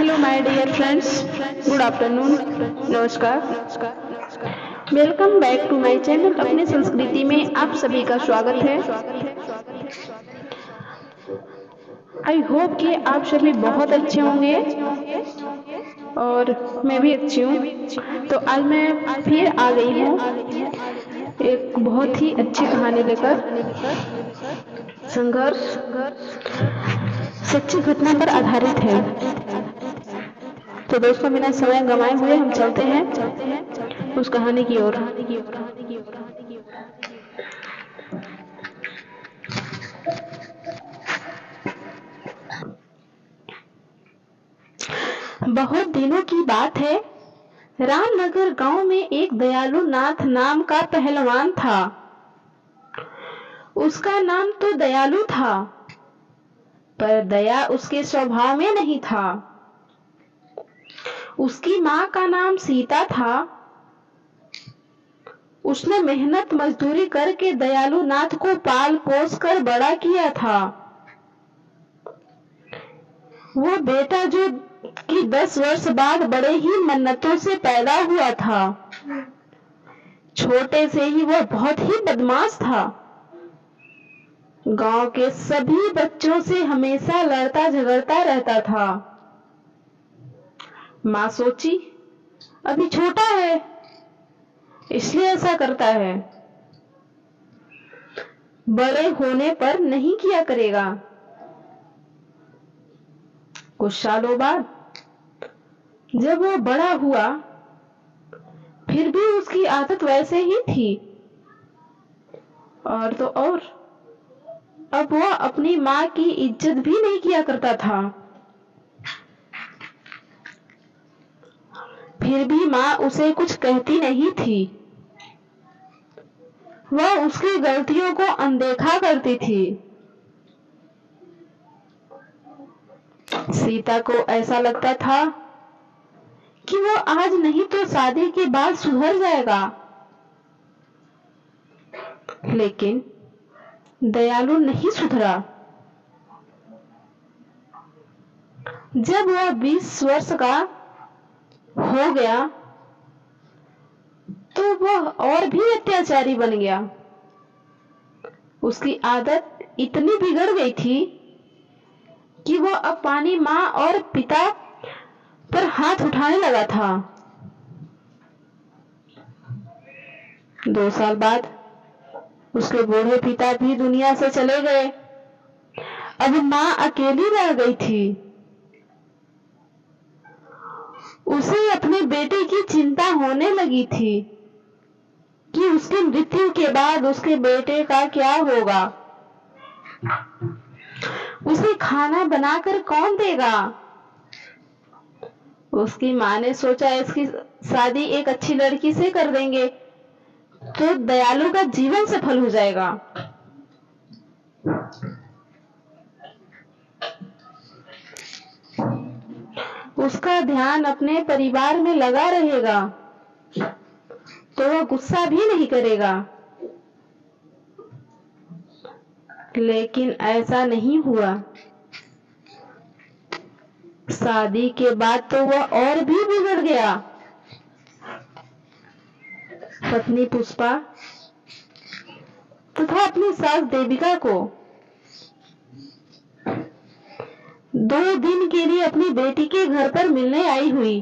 Hello my dear friends, good afternoon, नमस्कार। Welcome back to my channel. अपनी संस्कृति में आप सभी का स्वागत है। आई होप कि आप सभी बहुत अच्छे होंगे और मैं भी अच्छी हूँ। तो आज मैं फिर आ गई हूँ एक बहुत ही अच्छी कहानी लेकर। संघर्ष सच्ची घटना पर आधारित है। तो दोस्तों, बिना समय गंवाए हुए हम चलते हैं उस कहानी की ओर। बहुत दिनों की बात है। रामनगर गांव में एक दयालु नाथ नाम का पहलवान था। उसका नाम तो दयालु था, पर दया उसके स्वभाव में नहीं था। उसकी मां का नाम सीता था। उसने मेहनत मजदूरी करके दयालु नाथ को पाल पोस कर बड़ा किया था। वो बेटा जो कि 10 वर्ष बाद बड़े ही मन्नतों से पैदा हुआ था। छोटे से ही वो बहुत ही बदमाश था। गांव के सभी बच्चों से हमेशा लड़ता झगड़ता रहता था। मां सोची, अभी छोटा है इसलिए ऐसा करता है, बड़े होने पर नहीं किया करेगा। कुछ सालों बाद जब वो बड़ा हुआ, फिर भी उसकी आदत वैसे ही थी। और तो और, अब वो अपनी मां की इज्जत भी नहीं किया करता था। फिर भी मां उसे कुछ कहती नहीं थी। वह उसकी गलतियों को अनदेखा करती थी। सीता को ऐसा लगता था कि वो आज नहीं तो शादी के बाद सुधर जाएगा। लेकिन दयालु नहीं सुधरा। जब वह 20 वर्ष का हो गया तो वह और भी अत्याचारी बन गया। उसकी आदत इतनी बिगड़ गई थी कि वह अपनी मां और पिता पर हाथ उठाने लगा था। 2 साल बाद उसके बूढ़े पिता भी दुनिया से चले गए। अब मां अकेली रह गई थी। उसे अपने बेटे की चिंता होने लगी थी कि उसकी मृत्यु के बाद उसके बेटे का क्या होगा। उसे खाना बनाकर कौन देगा। उसकी मां ने सोचा, इसकी शादी एक अच्छी लड़की से कर देंगे तो दयालु का जीवन सफल हो जाएगा। उसका ध्यान अपने परिवार में लगा रहेगा तो वह गुस्सा भी नहीं करेगा। लेकिन ऐसा नहीं हुआ। शादी के बाद तो वह और भी बिगड़ गया। पत्नी पुष्पा तथा अपनी सास देविका को 2 दिन के लिए अपनी बेटी के घर पर मिलने आई हुई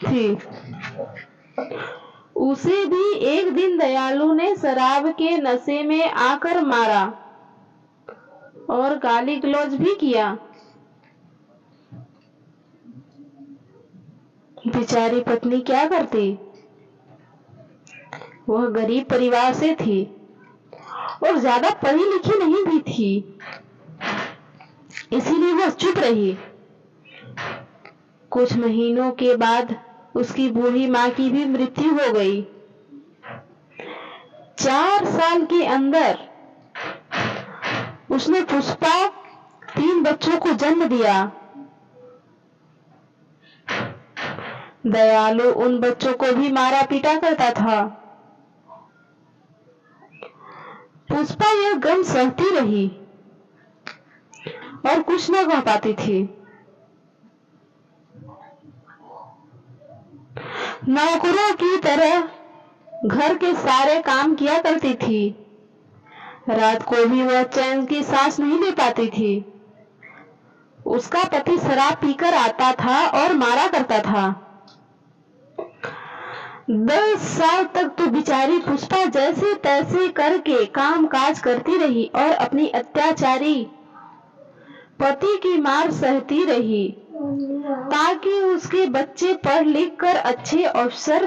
थी। उसे भी एक दिन दयालु ने शराब के नशे में आकर मारा और गाली गलौज भी किया। बेचारी पत्नी क्या करती। वह गरीब परिवार से थी और ज्यादा पढ़ी लिखी नहीं भी थी, इसीलिए वह चुप रही। कुछ महीनों के बाद उसकी बूढ़ी मां की भी मृत्यु हो गई। 4 साल के अंदर उसने पुष्पा 3 बच्चों को जन्म दिया। दयालु उन बच्चों को भी मारा पीटा करता था। पुष्पा यह गम सहती रही और कुछ न कह पाती थी। नौकरों की तरह घर के सारे काम किया करती थी। रात को भी वह चैन की सांस नहीं ले पाती थी। उसका पति शराब पीकर आता था और मारा करता था। 10 साल तक तो बेचारी पुष्पा जैसे तैसे करके काम काज करती रही और अपनी अत्याचारी पति की मार सहती रही, ताकि उसके बच्चे पढ़ लिख कर अच्छे ऑफिसर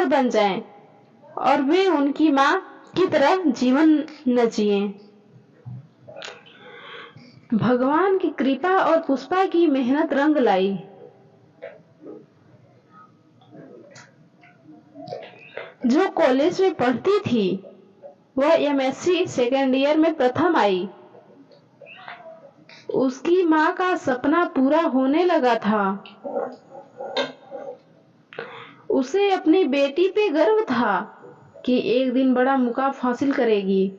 बन जाएं और वे उनकी मां की तरह जीवन न जिएं। भगवान की कृपा और पुष्पा की मेहनत रंग लाई। जो कॉलेज में पढ़ती थी वह एमएससी सेकेंड ईयर में प्रथम आई। उसकी मां का सपना पूरा होने लगा था। उसे अपनी बेटी पे गर्व था कि एक दिन बड़ा मुकाम हासिल करेगी।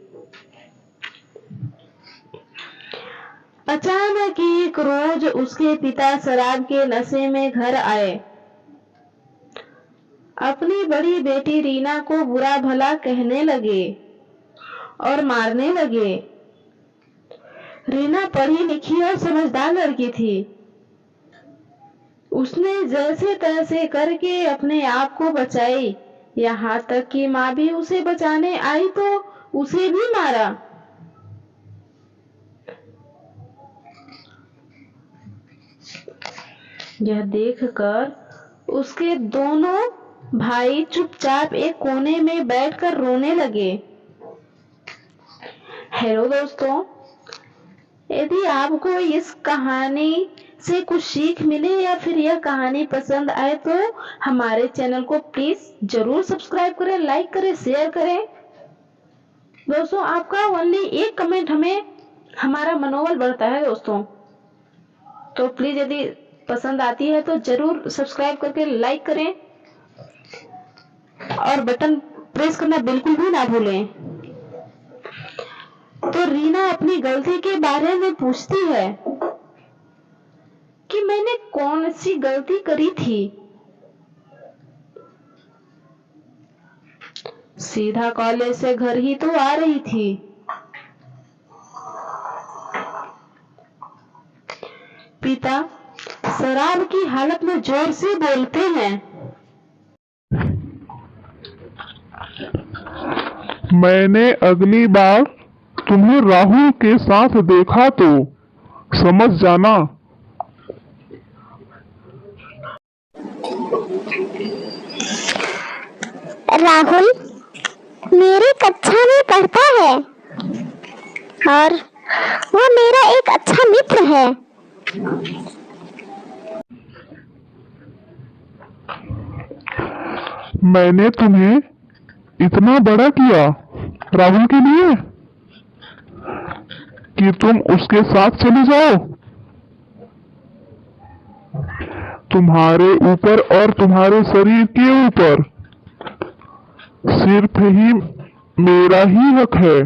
अचानक एक रोज उसके पिता शराब के नशे में घर आए। अपनी बड़ी बेटी रीना को बुरा भला कहने लगे और मारने लगे। रीना पढ़ी लिखी और समझदार लड़की थी। उसने जैसे तैसे करके अपने आप को बचाई। यहाँ तक कि माँ भी उसे बचाने आई तो उसे भी मारा। यह देखकर उसके दोनों भाई चुपचाप एक कोने में बैठकर रोने लगे। हेलो दोस्तों, यदि आपको इस कहानी से कुछ सीख मिले या फिर यह कहानी पसंद आए तो हमारे चैनल को प्लीज जरूर सब्सक्राइब करें, लाइक करें, शेयर करें। दोस्तों, आपका ओनली एक कमेंट हमें हमारा मनोबल बढ़ता है दोस्तों। तो प्लीज यदि पसंद आती है तो जरूर सब्सक्राइब करके लाइक करें और बटन प्रेस करना बिल्कुल भी ना भूलें। तो रीना अपनी गलती के बारे में पूछती है कि मैंने कौन सी गलती करी थी। सीधा कॉलेज से घर ही तो आ रही थी। पिता शराब की हालत में जोर से बोलते हैं, मैंने अगली बार तुम्हें राहुल के साथ देखा तो समझ जाना। राहुल मेरी कक्षा में पढ़ता है और वो मेरा एक अच्छा मित्र है। मैंने तुम्हें इतना बड़ा किया राहुल के लिए कि तुम उसके साथ चली जाओ। तुम्हारे ऊपर और तुम्हारे शरीर के ऊपर सिर्फ ही मेरा ही हक है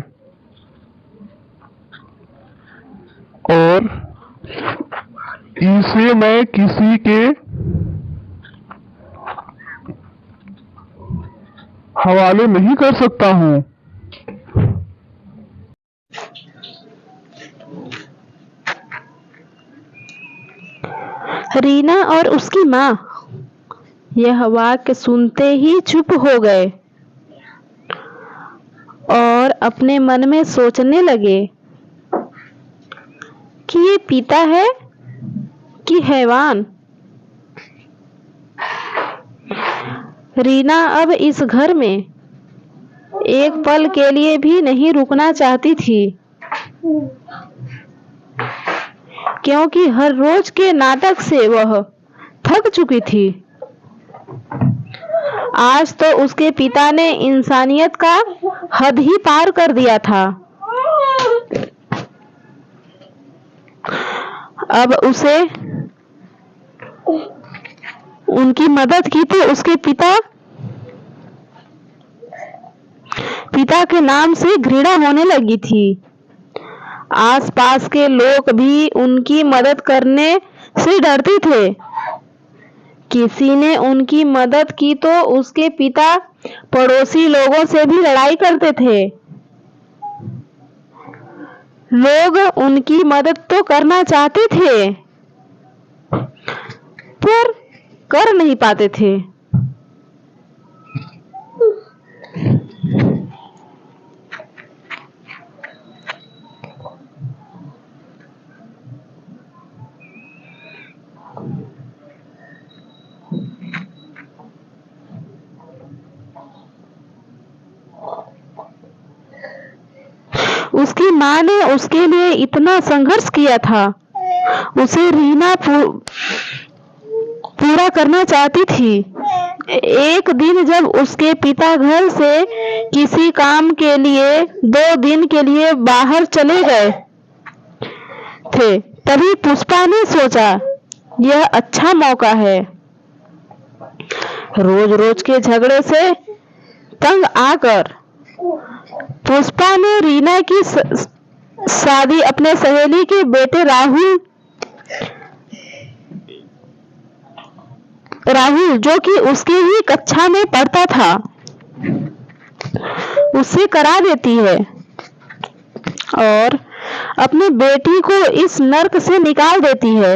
और इसे मैं किसी के हवाले नहीं कर सकता हूँ। रीना और उसकी माँ यह वाक्य सुनते ही चुप हो गए और अपने मन में सोचने लगे कि ये पिता है कि हैवान। रीना अब इस घर में एक पल के लिए भी नहीं रुकना चाहती थी, क्योंकि हर रोज के नाटक से वह थक चुकी थी। आज तो उसके पिता ने इंसानियत का हद ही पार कर दिया था। अब उसे उनकी मदद की तो उसके पिता के नाम से घृणा होने लगी थी। आसपास के लोग भी उनकी मदद करने से डरते थे। किसी ने उनकी मदद की तो उसके पिता पड़ोसी लोगों से भी लड़ाई करते थे। लोग उनकी मदद तो करना चाहते थे पर कर नहीं पाते थे। उसकी माँ ने उसके लिए इतना संघर्ष किया था। उसे रीना पूरा करना चाहती थी। एक दिन जब उसके पिता घर से किसी काम के लिए 2 दिन के लिए बाहर चले गए थे, तभी पुष्पा ने सोचा यह अच्छा मौका है। रोज रोज के झगड़े से तंग आकर पुष्पा ने रीना की शादी अपने सहेली के बेटे राहुल जो कि उसके ही कक्षा में पढ़ता था उससे करा देती है और अपनी बेटी को इस नर्क से निकाल देती है।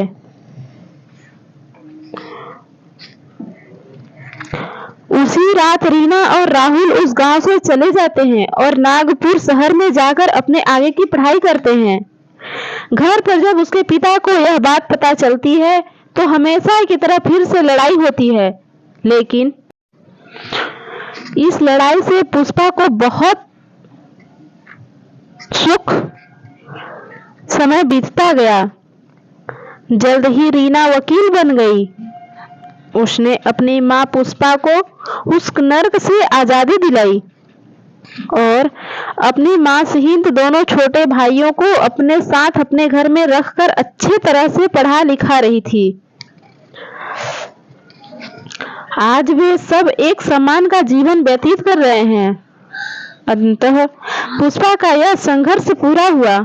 उसी रात रीना और राहुल उस गांव से चले जाते हैं और नागपुर शहर में जाकर अपने आगे की पढ़ाई करते हैं। घर पर जब उसके पिता को यह बात पता चलती है तो हमेशा की तरह फिर से लड़ाई होती है, लेकिन इस लड़ाई से पुष्पा को बहुत सुख समय बीतता गया। जल्द ही रीना वकील बन गई। उसने अपनी माँ पुष्पा को उस नर्क से आजादी दिलाई और अपनी माँ सहित दोनों छोटे भाइयों को अपने साथ अपने घर में रखकर अच्छी तरह से पढ़ा लिखा रही थी। आज वे सब एक समान का जीवन व्यतीत कर रहे हैं। अंततः पुष्पा का यह संघर्ष पूरा हुआ।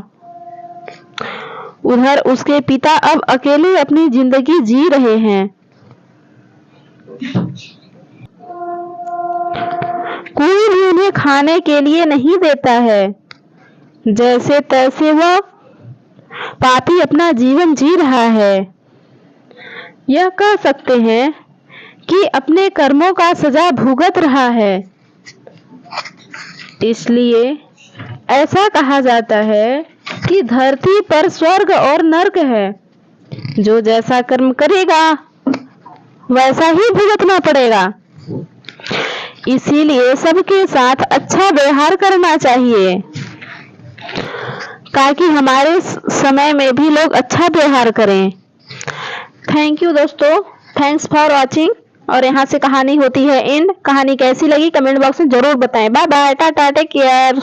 उधर उसके पिता अब अकेले अपनी जिंदगी जी रहे हैं। कोई भी उन्हें खाने के लिए नहीं देता है। जैसे तैसे वह पापी अपना जीवन जी रहा है। यह कह सकते हैं कि अपने कर्मों का सजा भुगत रहा है। इसलिए ऐसा कहा जाता है कि धरती पर स्वर्ग और नर्क है। जो जैसा कर्म करेगा वैसा ही भुगतना पड़ेगा। इसीलिए सबके साथ अच्छा व्यवहार करना चाहिए ताकि हमारे समय में भी लोग अच्छा व्यवहार करें। थैंक यू दोस्तों, थैंक्स फॉर वॉचिंग। और यहाँ से कहानी होती है एंड। कहानी कैसी लगी कमेंट बॉक्स में जरूर बताएं। Bye bye, tata, take care.